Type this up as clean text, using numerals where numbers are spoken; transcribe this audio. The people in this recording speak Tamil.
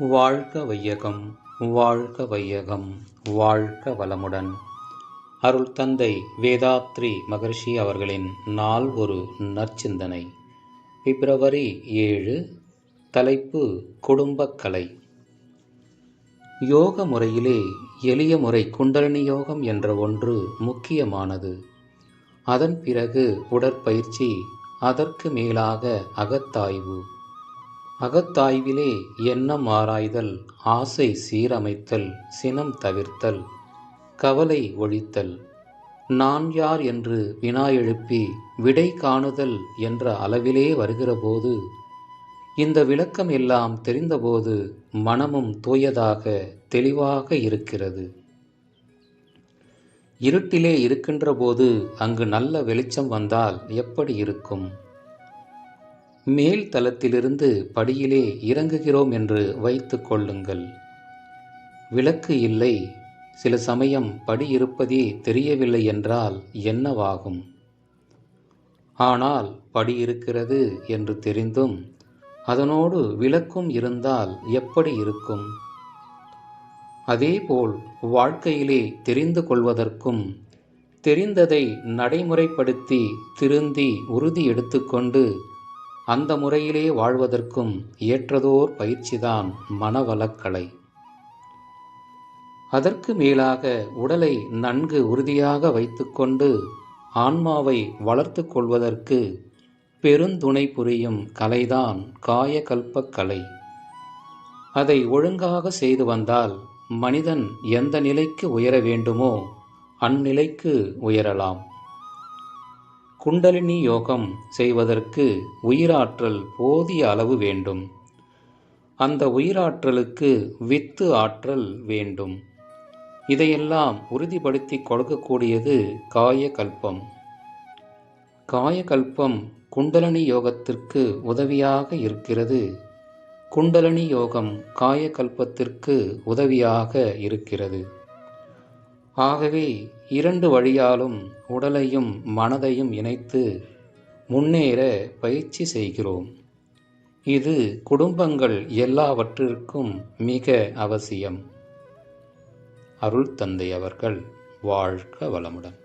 வாழ்க வையகம், வாழ்க வையகம், வாழ்க வளமுடன். அருள் தந்தை வேதாத்ரி மகர்ஷி அவர்களின் நாள் ஒரு நற்சிந்தனை. பிப்ரவரி 7. தலைப்பு குடும்பக்கலை. யோக முறையிலே எளிய முறை குண்டலினி யோகம் என்ற ஒன்று முக்கியமானது. அதன் பிறகு உடற்பயிற்சி, அதற்கு மேலாக அகத்தாய்வு. அகத்தாய்விலே எண்ணம் ஆராய்தல், ஆசை சீரமைத்தல், சினம் தவிர்த்தல், கவலை ஒழித்தல், நான் யார் என்று வினா எழுப்பி விடை காணுதல் என்ற அளவிலே வருகிறபோது, இந்த விளக்கம் எல்லாம் தெரிந்தபோது மனமும் தூயதாக தெளிவாக இருக்கிறது. இருட்டிலே இருக்கின்ற போது அங்கு நல்ல வெளிச்சம் வந்தால் எப்படி இருக்கும்? மேல் தளத்திலிருந்து படியிலே இறங்குகிறோம் என்று வைத்து கொள்ளுங்கள். விளக்கு இல்லை, சில சமயம் படி இருப்பதே தெரியவில்லை என்றால் என்னவாகும்? ஆனால் படி இருக்கிறது என்று தெரிந்தும் அதனோடு விளக்கும் இருந்தால் எப்படி இருக்கும்? அதேபோல் வாழ்க்கையிலே தெரிந்து கொள்வதற்கும் தெரிந்ததை நடைமுறைப்படுத்தி திருந்தி உறுதி எடுத்துக்கொண்டு அந்த முறையிலே வாழ்வதற்கும் ஏற்றதோர் பயிற்சிதான் மனவளக்கலை. அதற்கு மேலாக உடலை நன்கு உறுதியாக வைத்துக்கொண்டு ஆன்மாவை வளர்த்து கொள்வதற்கு பெருந்துணை புரியும் கலைதான் காயகல்பக் கலை. அதை ஒழுங்காக செய்து வந்தால் மனிதன் எந்த நிலைக்கு உயர வேண்டுமோ அந்நிலைக்கு உயரலாம். குண்டலினி யோகம் செய்வதற்கு உயிராற்றல் போதிய அளவு வேண்டும். அந்த உயிராற்றலுக்கு வித்து ஆற்றல் வேண்டும். இதையெல்லாம் உறுதிப்படுத்தி கொடுக்கக்கூடியது காயகல்பம். காயகல்பம் குண்டலினி யோகத்திற்கு உதவியாக இருக்கிறது. குண்டலினி யோகம் காயகல்பத்திற்கு உதவியாக இருக்கிறது. ஆகவே இரண்டு வழியாலும் உடலையும் மனதையும் இணைத்து முன்னேற பயிற்சி செய்கிறோம். இது குடும்பங்கள் எல்லாவற்றிற்கும் மிக அவசியம். அருள் தந்தை அவர்கள் வாழ்க வளமுடன்.